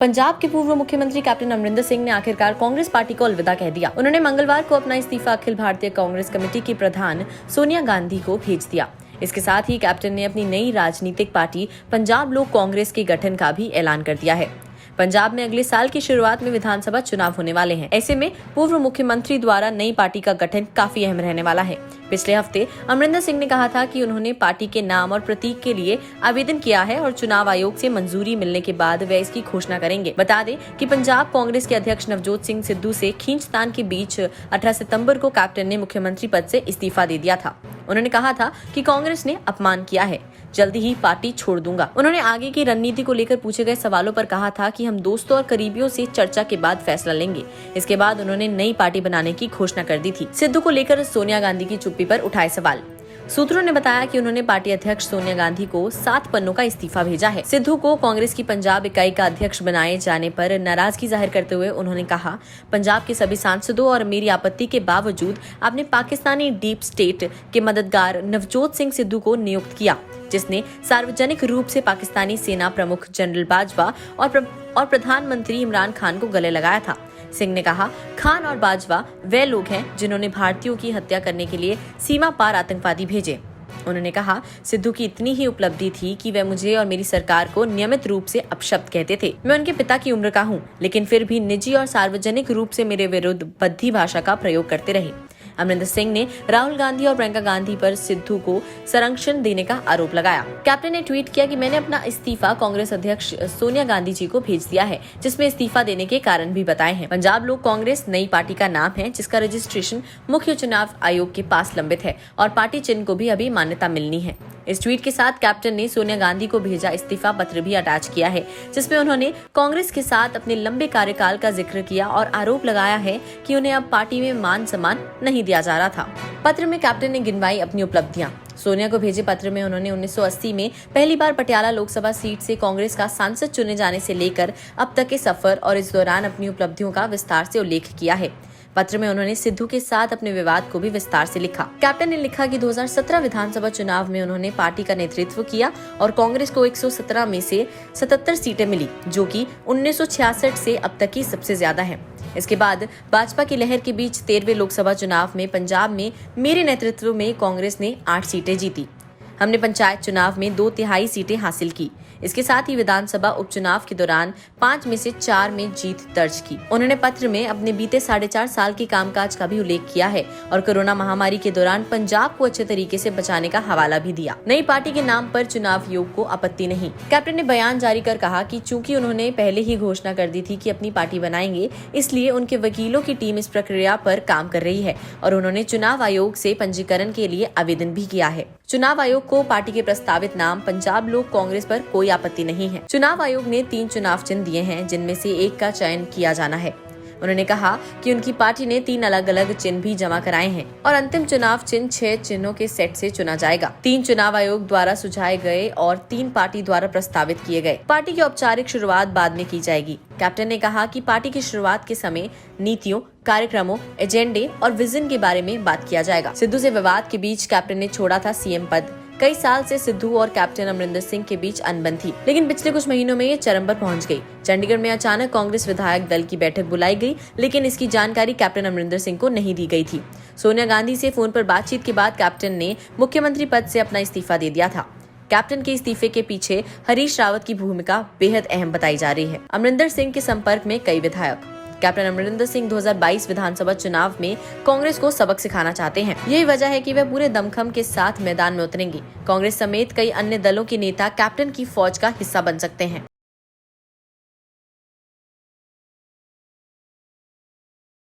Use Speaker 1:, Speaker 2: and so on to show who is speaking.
Speaker 1: पंजाब के पूर्व मुख्यमंत्री कैप्टन अमरिंदर सिंह ने आखिरकार कांग्रेस पार्टी को अलविदा कह दिया। उन्होंने मंगलवार को अपना इस्तीफा अखिल भारतीय कांग्रेस कमेटी की प्रधान सोनिया गांधी को भेज दिया। इसके साथ ही कैप्टन ने अपनी नई राजनीतिक पार्टी पंजाब लोक कांग्रेस के गठन का भी ऐलान कर दिया है। पंजाब में अगले साल की शुरुआत में विधानसभा चुनाव होने वाले हैं। ऐसे में पूर्व मुख्यमंत्री द्वारा नई पार्टी का गठन काफी अहम रहने वाला है। पिछले हफ्ते अमरिंदर सिंह ने कहा था कि उन्होंने पार्टी के नाम और प्रतीक के लिए आवेदन किया है और चुनाव आयोग से मंजूरी मिलने के बाद वे इसकी घोषणा करेंगे। बता दें कि पंजाब कांग्रेस के अध्यक्ष नवजोत सिंह सिद्धू से खींचतान के बीच 18 सितंबर को कैप्टन ने मुख्यमंत्री पद से इस्तीफा दे दिया था। उन्होंने कहा था कि कांग्रेस ने अपमान किया है, जल्दी ही पार्टी छोड़ दूंगा। उन्होंने आगे की रणनीति को लेकर पूछे गए सवालों पर कहा था कि हम दोस्तों और करीबियों से चर्चा के बाद फैसला लेंगे। इसके बाद उन्होंने नई पार्टी बनाने की घोषणा कर दी थी। सिद्धू को लेकर सोनिया गांधी की चुप्पी पर उठाए सवाल। सूत्रों ने बताया कि उन्होंने पार्टी अध्यक्ष सोनिया गांधी को 7 पन्नों का इस्तीफा भेजा है। सिद्धू को कांग्रेस की पंजाब इकाई का अध्यक्ष बनाए जाने पर नाराजगी जाहिर करते हुए उन्होंने कहा, पंजाब के सभी सांसदों और मेरी आपत्ति के बावजूद आपने पाकिस्तानी डीप स्टेट के मददगार नवजोत सिंह सिद्धू को नियुक्त किया, जिसने सार्वजनिक रूप से पाकिस्तानी सेना प्रमुख जनरल बाजवा और प्रधानमंत्री इमरान खान को गले लगाया था। सिंह ने कहा, खान और बाजवा वे लोग हैं जिन्होंने भारतीयों की हत्या करने के लिए सीमा पार आतंकवादी भेजे। उन्होंने कहा, सिद्धू की इतनी ही उपलब्धि थी कि वे मुझे और मेरी सरकार को नियमित रूप से अपशब्द कहते थे। मैं उनके पिता की उम्र का हूँ, लेकिन फिर भी निजी और सार्वजनिक रूप से मेरे विरुद्ध भद्दी भाषा का प्रयोग करते रहे। अमरिंदर सिंह ने राहुल गांधी और प्रियंका गांधी पर सिद्धू को संरक्षण देने का आरोप लगाया। कैप्टन ने ट्वीट किया कि मैंने अपना इस्तीफा कांग्रेस अध्यक्ष सोनिया गांधी जी को भेज दिया है, जिसमें इस्तीफा देने के कारण भी बताए हैं। पंजाब लोक कांग्रेस नई पार्टी का नाम है, जिसका रजिस्ट्रेशन मुख्य चुनाव आयोग के पास लंबित है और पार्टी चिन्ह को भी अभी मान्यता मिलनी है। इस ट्वीट के साथ कैप्टन ने सोनिया गांधी को भेजा इस्तीफा पत्र भी अटैच किया है, जिसमें उन्होंने कांग्रेस के साथ अपने लंबे कार्यकाल का जिक्र किया और आरोप लगाया है कि उन्हें अब पार्टी में मान सम्मान नहीं दिया जा रहा था। पत्र में कैप्टन ने गिनवाई अपनी उपलब्धियां। सोनिया को भेजे पत्र में उन्होंने 1980 में पहली बार पटियाला लोकसभा सीट से कांग्रेस का सांसद चुने जाने से लेकर अब तक के सफर और इस दौरान अपनी उपलब्धियों का विस्तार से उल्लेख किया है। पत्र में उन्होंने सिद्धू के साथ अपने विवाद को भी विस्तार से लिखा। कैप्टन ने लिखा कि 2017 विधानसभा चुनाव में उन्होंने पार्टी का नेतृत्व किया और कांग्रेस को 117 में से 77 सीटें मिली, जो कि 1966 से अब तक की सबसे ज्यादा है। इसके बाद भाजपा की लहर के बीच 13वें लोकसभा चुनाव में पंजाब में मेरे नेतृत्व में कांग्रेस ने 8 सीटें जीती। हमने पंचायत चुनाव में 2/3 सीटें हासिल की। इसके साथ ही विधानसभा उपचुनाव के दौरान 5 में से 4 में जीत दर्ज की। उन्होंने पत्र में अपने बीते 4.5 साल के कामकाज का भी उल्लेख किया है और कोरोना महामारी के दौरान पंजाब को अच्छे तरीके से बचाने का हवाला भी दिया। नई पार्टी के नाम पर चुनाव आयोग को आपत्ति नहीं। कैप्टन ने बयान जारी कर कहा कि चूंकि उन्होंने पहले ही घोषणा कर दी थी कि अपनी पार्टी बनाएंगे, इसलिए उनके वकीलों की टीम इस प्रक्रिया पर काम कर रही है और उन्होंने चुनाव आयोग से पंजीकरण के लिए आवेदन भी किया है। चुनाव आयोग को पार्टी के प्रस्तावित नाम पंजाब लोक कांग्रेस पर कोई आपत्ति नहीं है। चुनाव आयोग ने 3 चुनाव चिन्ह दिए हैं, जिनमें से एक का चयन किया जाना है। उन्होंने कहा कि उनकी पार्टी ने 3 अलग अलग चिन्ह भी जमा कराए हैं और अंतिम चुनाव चिन्ह 6 चिन्हों के सेट से चुना जाएगा। 3 चुनाव आयोग द्वारा सुझाए गए और 3 पार्टी द्वारा प्रस्तावित किए गए। पार्टी की औपचारिक शुरुआत बाद में की जाएगी। कैप्टन ने कहा कि पार्टी की शुरुआत के समय नीतियों, कार्यक्रमों, एजेंडे और विजन के बारे में बात किया जाएगा। सिद्धू से विवाद के बीच कैप्टन ने छोड़ा था सीएम पद। कई साल से सिद्धू और कैप्टन अमरिंदर सिंह के बीच अनबन थी, लेकिन पिछले कुछ महीनों में ये चरम पर पहुंच गई। चंडीगढ़ में अचानक कांग्रेस विधायक दल की बैठक बुलाई गई, लेकिन इसकी जानकारी कैप्टन अमरिंदर सिंह को नहीं दी गई थी। सोनिया गांधी से फोन पर बातचीत के बाद कैप्टन ने मुख्यमंत्री पद से अपना इस्तीफा दे दिया था। कैप्टन के इस्तीफे के पीछे हरीश रावत की भूमिका बेहद अहम बताई जा रही है। अमरिंदर सिंह के संपर्क में कई विधायक। कैप्टन अमरिंदर सिंह 2022 विधानसभा चुनाव में कांग्रेस को सबक सिखाना चाहते हैं। यही वजह है कि वे पूरे दमखम के साथ मैदान में उतरेंगे। कांग्रेस समेत कई अन्य दलों के नेता कैप्टन की फौज का हिस्सा बन सकते हैं।